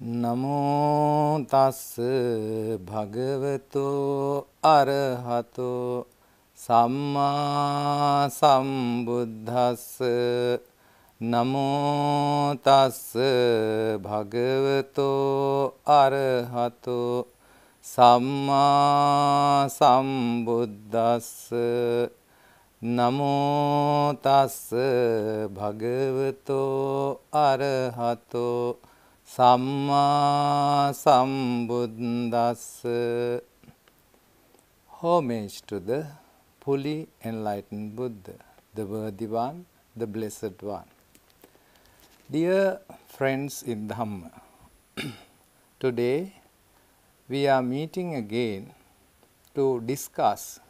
Namo tassa bhagavato arahato samma sambuddhassa. Namo tassa bhagavato arahato samma sambuddhassa. Namo tassa bhagavato arahato Samma Sambuddhassa. Homage to the fully enlightened Buddha, the worthy one, the blessed one. Dear friends in Dhamma, today we are meeting again to discuss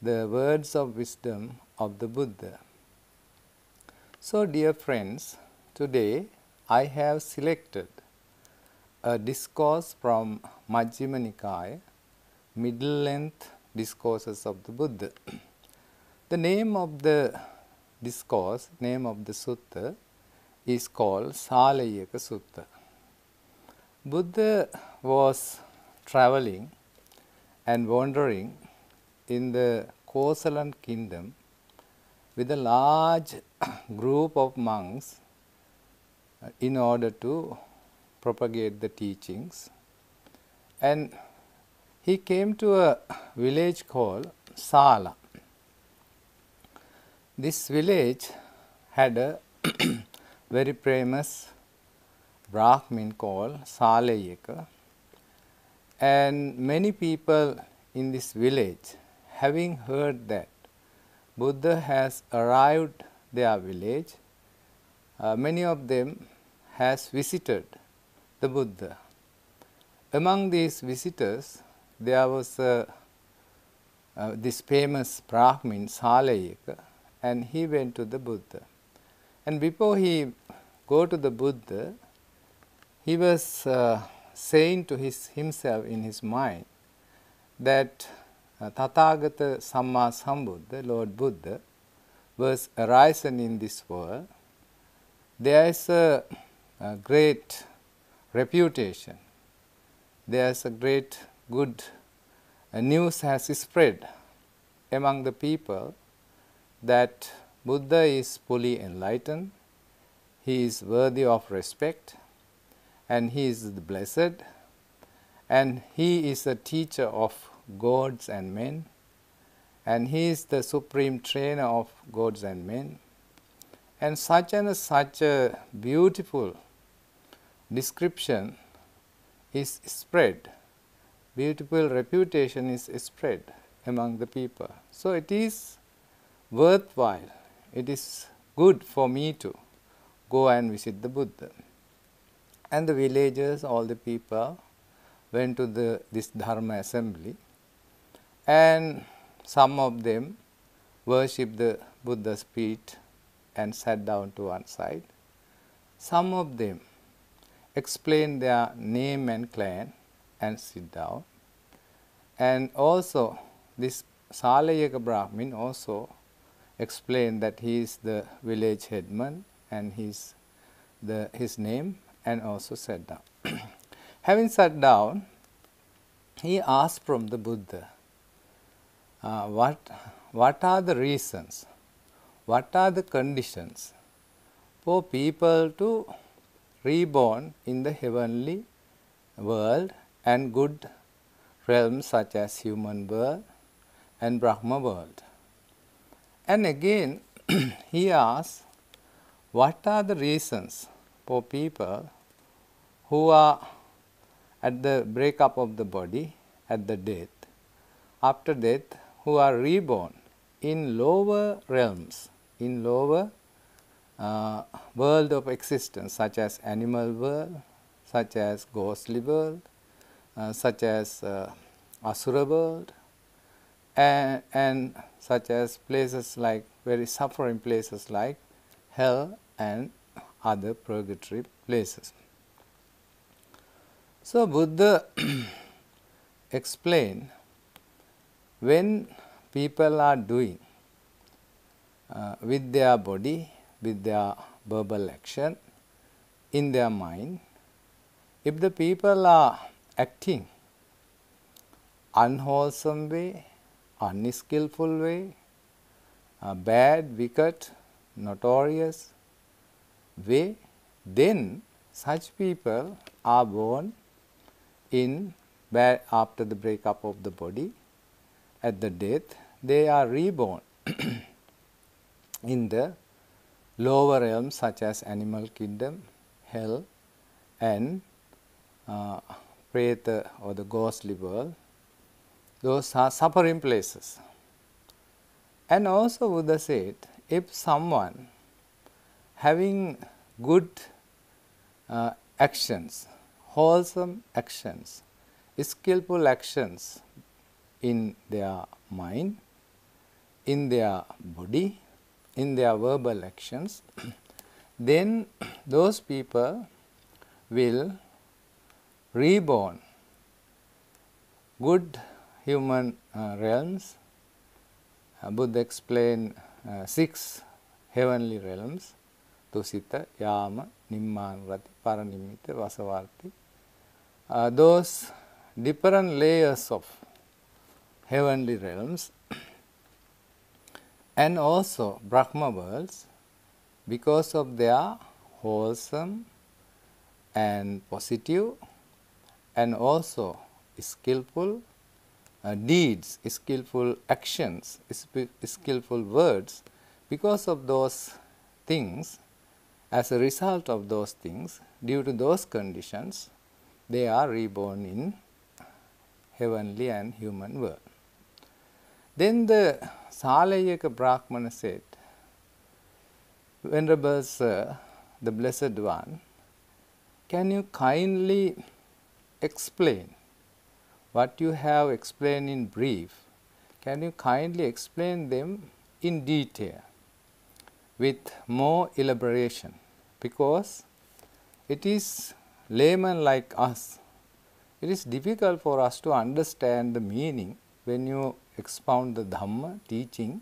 the words of wisdom of the Buddha. So, dear friends, today I have selected a discourse from Majjhima Nikaya, middle length discourses of the Buddha. The name of the discourse, name of the sutta is called Salleyaka Sutta. Buddha was traveling and wandering in the Kosalan kingdom with a large group of monks in order to propagate the teachings, and he came to a village called Sala. This village had a very famous Brahmin called Salleyaka, and many people in this village, having heard that Buddha has arrived their village, many of them has visited the Buddha. Among these visitors, there was this famous Brahmin Salleyaka, and he went to the Buddha. And before he go to the Buddha, he was saying to himself in his mind that Tathagata Samma Sambuddha, Lord Buddha, was arisen in this world. There is a great reputation. There is a great good news has spread among the people that Buddha is fully enlightened, he is worthy of respect, and he is the blessed, and he is a teacher of gods and men, and he is the supreme trainer of gods and men. And such a beautiful description is spread, beautiful reputation is spread among the people. So it is worthwhile, it is good for me to go and visit the Buddha. And the villagers, all the people went to this Dharma assembly, and some of them worshipped the Buddha's feet and sat down to one side. Some of them explained their name and clan and sit down. And also this Salleyaka Brahmin also explained that he is the village headman and his name, and also sat down. Having sat down, he asked from the Buddha, what are the reasons, what are the conditions for people to reborn in the heavenly world and good realms such as human world and Brahma world? And again he asks, what are the reasons for people who are at the breakup of the body, at the death, after death, who are reborn in lower realms, in lower world of existence, such as animal world, such as ghostly world, such as asura world, and such as places like very suffering places like hell and other purgatory places. So Buddha explained, when people are doing with their body, with their verbal action, in their mind, if the people are acting unwholesome way, unskillful way, bad, wicked, notorious way, then such people are born in bad after the breakup of the body. At the death, they are reborn in the lower realms such as animal kingdom, hell, and preta or the ghostly world. Those are suffering places. And also Buddha said, if someone having good actions, wholesome actions, skillful actions in their mind, in their body, in their verbal actions, then those people will reborn good human realms. Buddha explained 6 heavenly realms: Tusita, Yama, Nimmanrati, Paranimita, Vasavarti. Those different layers of heavenly realms, and also Brahma worlds, because of their wholesome and positive and also skillful deeds, skillful actions, skillful words. Because of those things, as a result of those things, due to those conditions, they are reborn in heavenly and human world. Then the Salleyaka Brahmana said, Venerable Sir, the Blessed One, can you kindly explain what you have explained in brief? Can you kindly explain them in detail with more elaboration? Because it is layman like us, it is difficult for us to understand the meaning when you expound the Dhamma teaching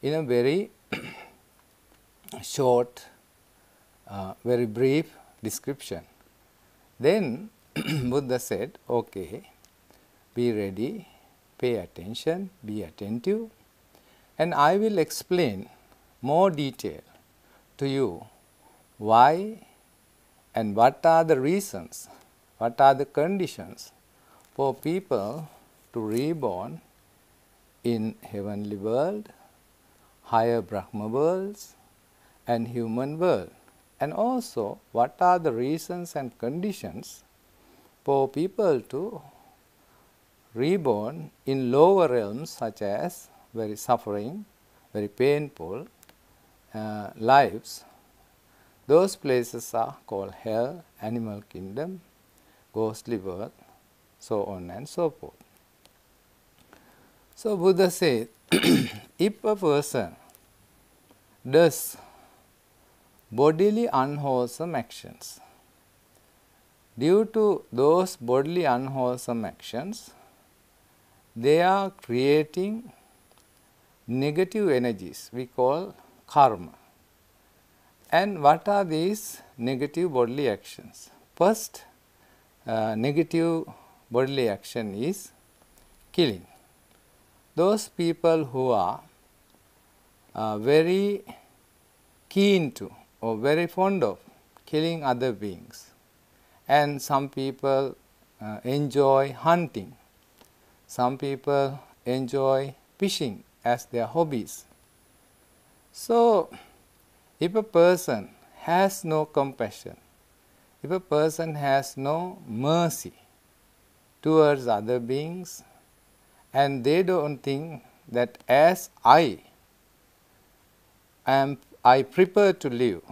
in a very short, very brief description. Then Buddha said, okay, be ready, pay attention, be attentive, and I will explain more detail to you why and what are the reasons, what are the conditions for people to reborn in heavenly world, higher Brahma worlds, and human world, and also what are the reasons and conditions for people to reborn in lower realms such as very suffering, very painful lives. Those places are called hell, animal kingdom, ghostly world, so on and so forth. So Buddha said, if a person does bodily unwholesome actions, due to those bodily unwholesome actions, they are creating negative energies we call karma. And what are these negative bodily actions? First, negative bodily action is killing. Those people who are very keen to or very fond of killing other beings, and some people enjoy hunting, some people enjoy fishing as their hobbies. So, if a person has no compassion, if a person has no mercy towards other beings, and they don't think that as I prepare to live,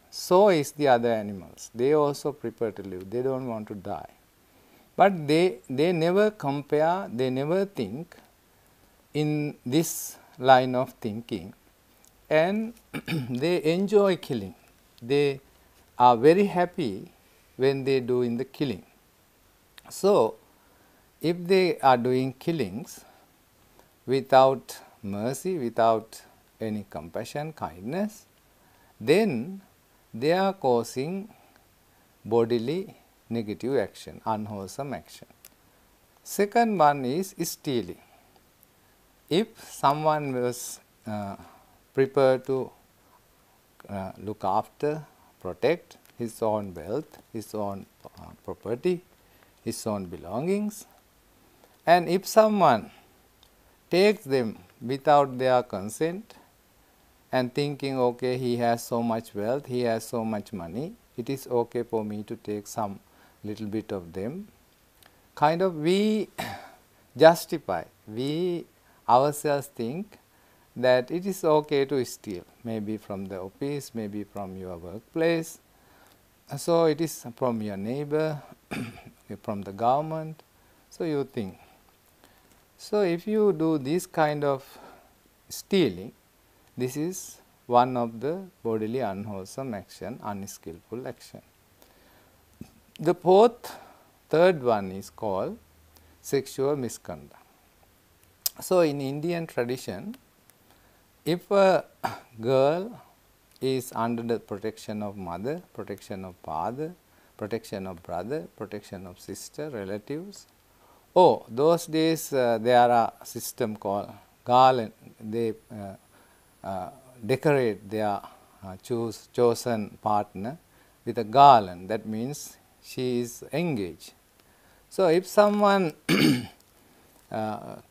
so is the other animals. They also prepare to live. They don't want to die. But they never compare, they never think in this line of thinking, and they enjoy killing. They are very happy when they do in the killing. So, if they are doing killings without mercy, without any compassion, kindness, then they are causing bodily negative action, unwholesome action. Second one is stealing. If someone was prepared to look after, protect his own wealth, his own property, his own belongings, and if someone takes them without their consent and thinking, okay, he has so much wealth, he has so much money, it is okay for me to take some little bit of them, kind of we justify, we ourselves think that it is okay to steal, maybe from the office, maybe from your workplace, so it is from your neighbor, from the government, so you think. So if you do this kind of stealing, this is one of the bodily unwholesome action, unskillful action. The third one is called sexual misconduct. So in Indian tradition, if a girl is under the protection of mother, protection of father, protection of brother, protection of sister, relatives, those days there are a system called garland. They decorate their chosen partner with a garland. That means she is engaged. So if someone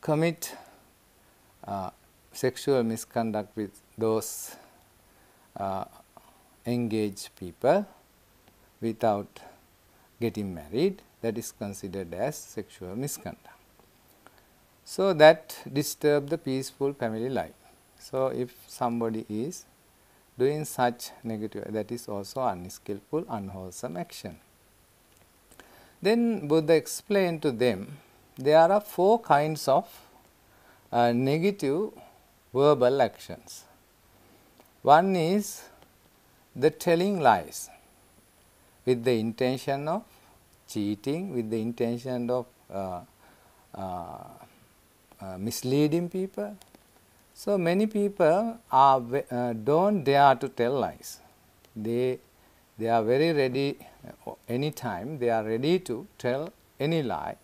commit sexual misconduct with those engaged people without getting married, that is considered as sexual misconduct. So that disturbs the peaceful family life. So if somebody is doing such negative, that is also unskillful, unwholesome action. Then Buddha explained to them, there are 4 kinds of negative verbal actions. One is the telling lies with the intention of cheating, with the intention of misleading people. So many people don't dare to tell lies. They are very ready, anytime they are ready to tell any lie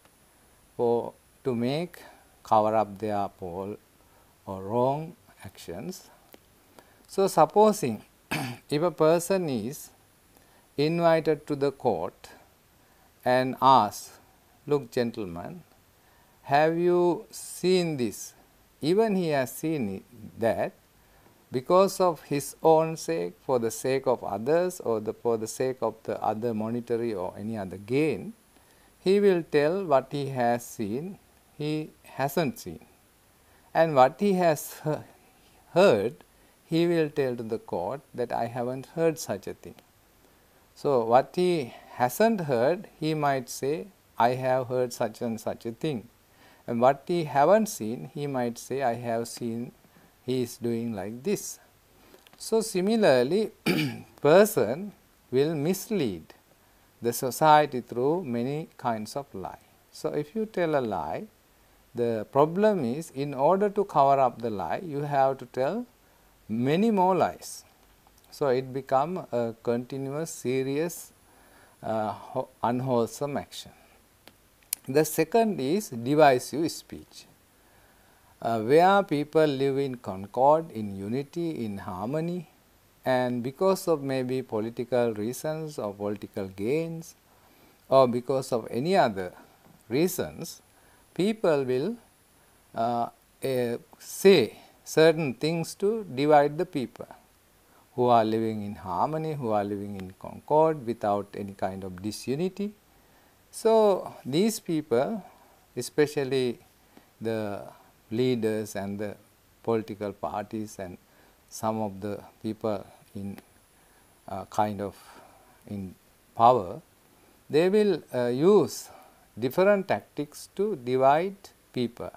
to cover up their fault or wrong actions. So supposing if a person is invited to the court and asked, look gentlemen, have you seen this? Even he has seen it, that because of his own sake, for the sake of others, or for the sake of the other monetary or any other gain, he will tell what he has seen, he hasn't seen. And what he has heard, he will tell to the court that I haven't heard such a thing. So what he hasn't heard, he might say, I have heard such and such a thing. And what he haven't seen, he might say, I have seen he is doing like this. So similarly, person will mislead the society through many kinds of lie. So if you tell a lie, the problem is, in order to cover up the lie, you have to tell many more lies. So it becomes a continuous, serious, unwholesome action. The second is divisive speech, where people live in concord, in unity, in harmony, and because of maybe political reasons or political gains, or because of any other reasons, people will say certain things to divide the people who are living in harmony, who are living in concord without any kind of disunity. So these people, especially the leaders and the political parties and some of the people in in power, they will use different tactics to divide people.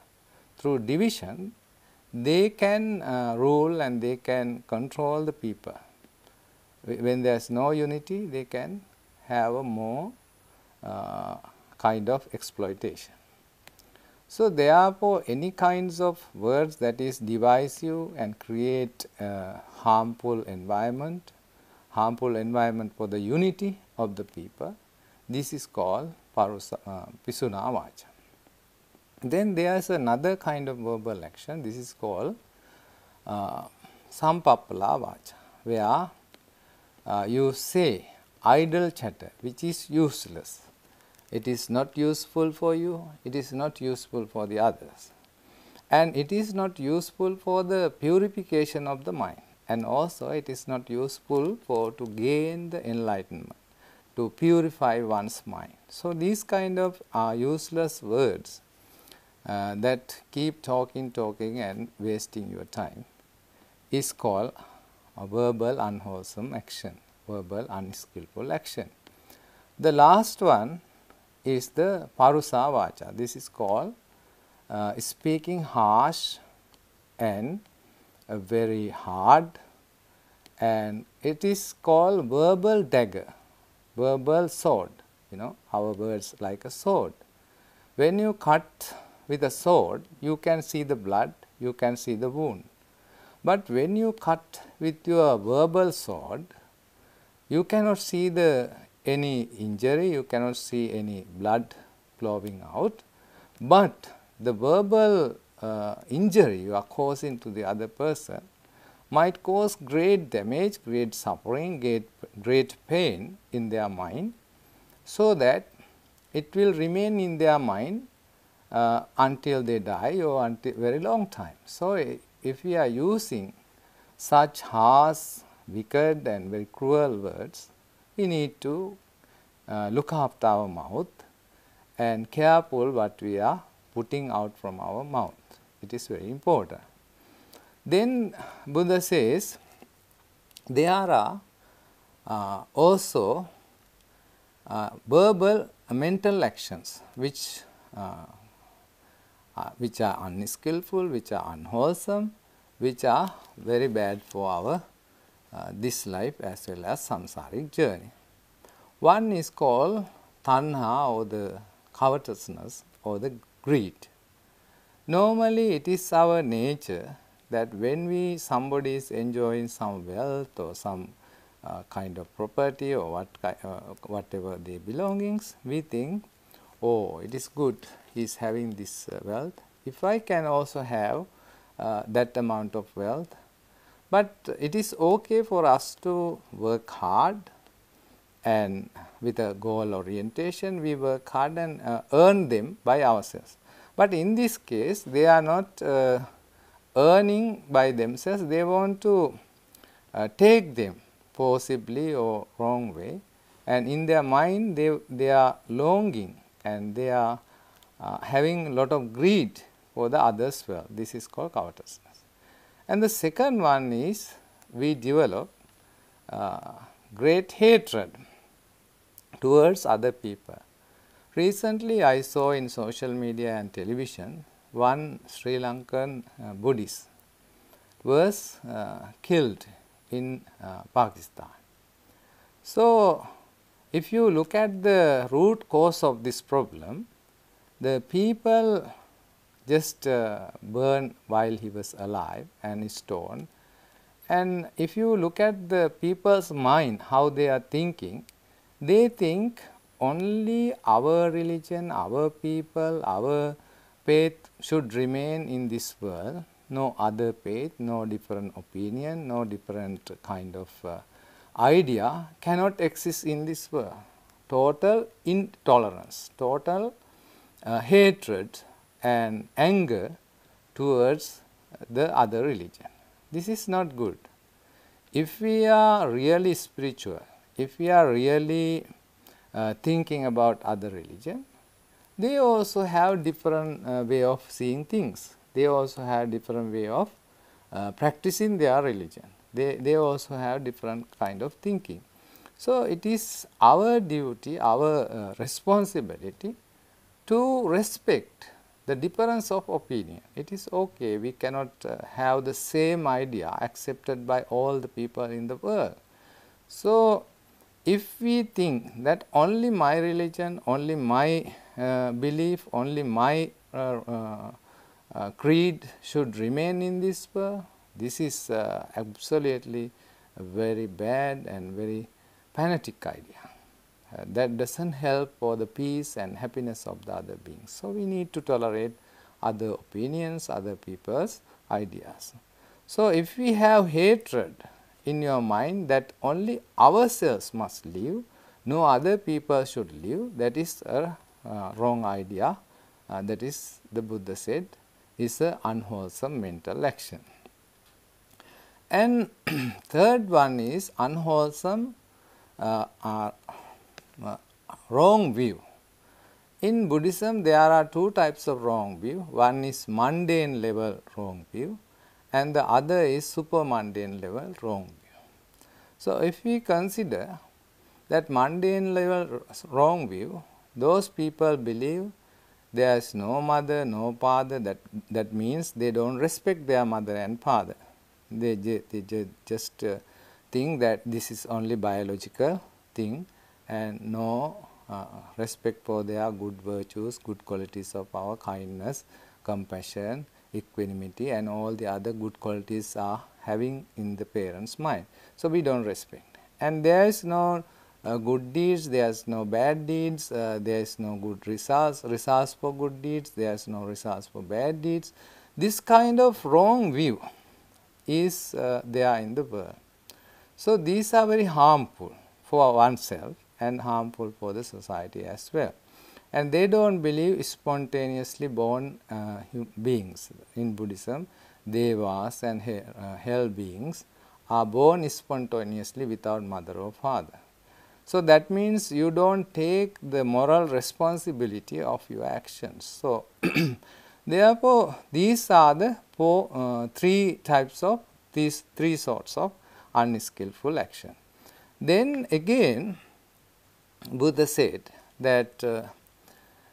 Through division, they can rule and they can control the people. When there is no unity, they can have a more kind of exploitation. So therefore, any kinds of words that is divisive and create harmful environment for the unity of the people, This is called Pisuna Vacha. Then there is another kind of verbal action. This is called Sampappala Vacha, where you say idle chatter which is useless. It is not useful for you, it is not useful for the others, and it is not useful for the purification of the mind, and also it is not useful for to gain the enlightenment, to purify one's mind. So these kind of useless words that keep talking and wasting your time is called a verbal unwholesome action, verbal unskillful action. The last one is the Parusa Vacha. This is called speaking harsh and very hard, and it is called verbal dagger, verbal sword. You know, our words like a sword. When you cut with a sword, you can see the blood, you can see the wound. But when you cut with your verbal sword, you cannot see any injury, you cannot see any blood flowing out, but the verbal injury you are causing to the other person might cause great damage, great suffering, great pain in their mind, so that it will remain in their mind until they die or until very long time. So if we are using such harsh, wicked and very cruel words, we need to look after our mouth and careful what we are putting out from our mouth. It is very important. Then Buddha says there are also verbal mental actions which are unskillful, which are unwholesome, which are very bad for our this life as well as samsaric journey. One is called tanha, or the covetousness, or the greed. Normally it is our nature that when somebody is enjoying some wealth or some kind of property or whatever their belongings, we think, oh, it is good, he is having this wealth, if I can also have that amount of wealth. But it is okay for us to work hard, and with a goal orientation we work hard and earn them by ourselves. But in this case they are not earning by themselves, they want to take them forcibly or wrong way, and in their mind they are longing and they are having a lot of greed for the others' wealth. This is called covetousness. And the second one is we develop great hatred towards other people. Recently I saw in social media and television one Sri Lankan Buddhist was killed in Pakistan. So if you look at the root cause of this problem, the people just burned while he was alive and stoned. And if you look at the people's mind, how they are thinking, they think only our religion, our people, our faith should remain in this world, no other faith, no different opinion, no different kind of idea cannot exist in this world. Total intolerance, total hatred and anger towards the other religion. This is not good. If we are really spiritual, if we are really thinking about other religion, they also have different way of seeing things. They also have different way of practicing their religion. They also have different kind of thinking. So it is our duty, our responsibility to respect the difference of opinion. It is okay, we cannot have the same idea accepted by all the people in the world. So if we think that only my religion, only my belief, only my creed should remain in this world, this is absolutely a very bad and very fanatic idea. that doesn't help for the peace and happiness of the other beings. So we need to tolerate other opinions, other people's ideas. So if we have hatred in your mind that only ourselves must live, no other people should live, that is a wrong idea. That is, the Buddha said, is an unwholesome mental action. And third one is unwholesome wrong view. In Buddhism, there are two types of wrong view. One is mundane level wrong view, and the other is super mundane level wrong view. So if we consider that mundane level wrong view, those people believe there is no mother, no father. That means they don't respect their mother and father. They just think that this is only biological thing, and no respect for their good virtues, good qualities of our kindness, compassion, equanimity, and all the other good qualities are having in the parent's mind. So we don't respect. And there is no good deeds, there is no bad deeds, there is no good results for good deeds, there is no results for bad deeds. This kind of wrong view is there in the world. So these are very harmful for oneself and harmful for the society as well. And they don't believe spontaneously born beings. In Buddhism, devas and hell beings are born spontaneously without mother or father. So that means you don't take the moral responsibility of your actions. So therefore, these are the three sorts of unskillful action. Then again, Buddha said that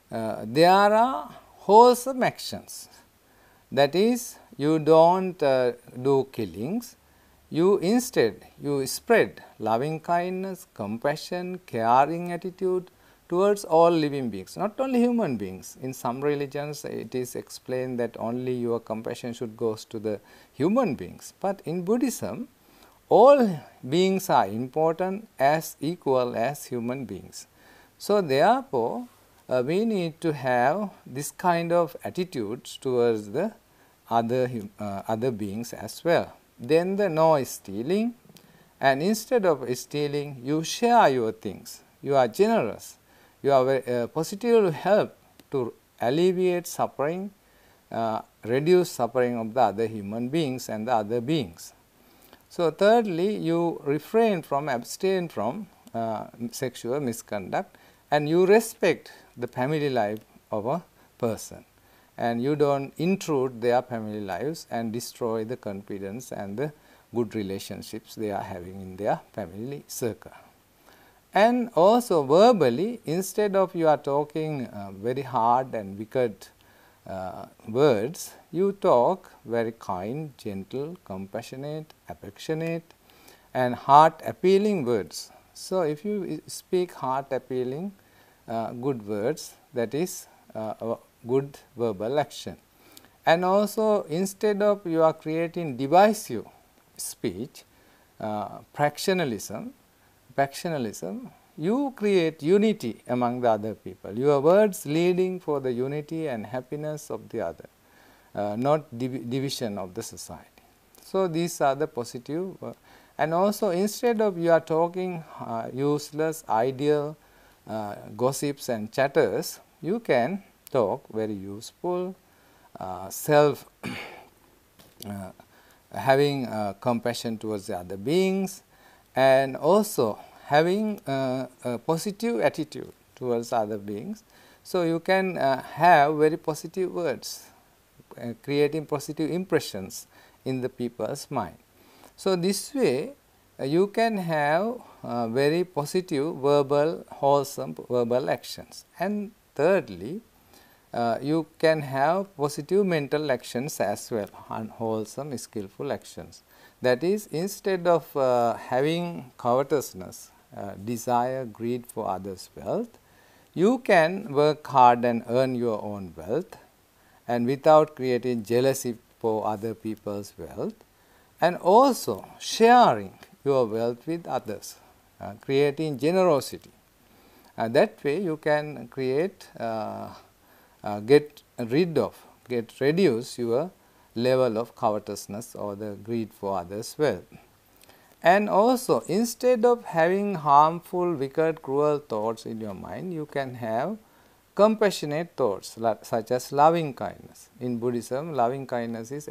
there are wholesome actions. That is, you don't do killings. You instead, you spread loving kindness, compassion, caring attitude towards all living beings, not only human beings. In some religions, it is explained that only your compassion should go to the human beings. But in Buddhism, all beings are important as equal as human beings. So therefore, we need to have this kind of attitudes towards the other beings as well. Then the no stealing, and instead of stealing, you share your things. You are generous. You are positive help to alleviate suffering, reduce suffering of the other human beings and the other beings. So thirdly, you abstain from sexual misconduct, and you respect the family life of a person, and you don't intrude their family lives and destroy the confidence and the good relationships they are having in their family circle. And also verbally, instead of you are talking very hard and wicked words, you talk very kind, gentle, compassionate, affectionate, and heart appealing words. So if you speak heart appealing good words, that is a good verbal action. And also, instead of you are creating divisive speech, factionalism, you create unity among the other people. Your words leading for the unity and happiness of the other, not division of the society. So these are the positive. And also, instead of you are talking useless, ideal gossips and chatters, you can talk very useful, having compassion towards the other beings, and also having a positive attitude towards other beings. So you can have very positive words, creating positive impressions in the people's mind. So this way you can have very positive verbal, wholesome verbal actions. And thirdly, you can have positive mental actions as well, unwholesome, skillful actions. That is, instead of having covetousness, desire, greed for others' wealth, you can work hard and earn your own wealth, and without creating jealousy for other people's wealth, and also sharing your wealth with others, creating generosity. That way you can create, get reduce your level of covetousness or the greed for others' wealth. And also, instead of having harmful, wicked, cruel thoughts in your mind, you can have compassionate thoughts such as loving kindness. In Buddhism, loving kindness is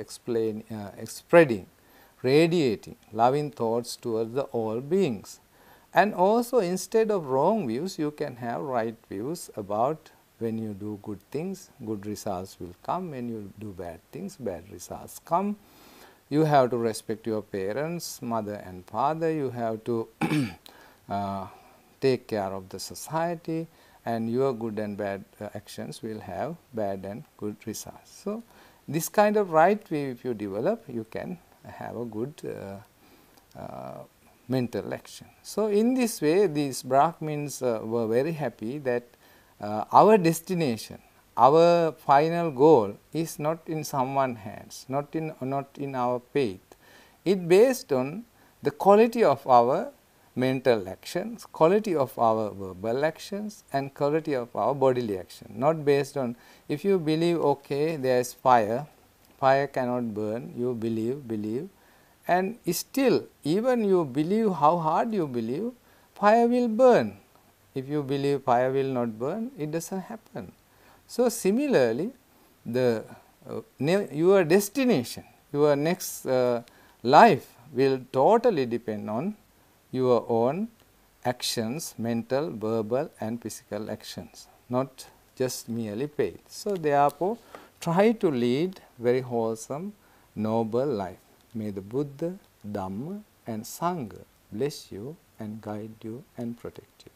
spreading, radiating loving thoughts towards the all beings. And also, instead of wrong views, you can have right views about when you do good things, good results will come. When you do bad things, bad results come. You have to respect your parents, mother and father. You have to take care of the society, and your good and bad actions will have bad and good results. So, this kind of right view if you develop, you can have a good mental action. So, in this way these Brahmins were very happy that our destination, our final goal is not in someone's hands, not in our faith. It based on the quality of our mental actions, quality of our verbal actions, and quality of our bodily action. Not based on, if you believe, okay, there is fire, fire cannot burn, you believe, and still even you believe, how hard you believe, fire will burn. If you believe fire will not burn, it does not happen. So, similarly, your destination, your next life will totally depend on your own actions, mental, verbal and physical actions, not just merely faith. So, therefore, try to lead very wholesome, noble life. May the Buddha, Dhamma and Sangha bless you and guide you and protect you.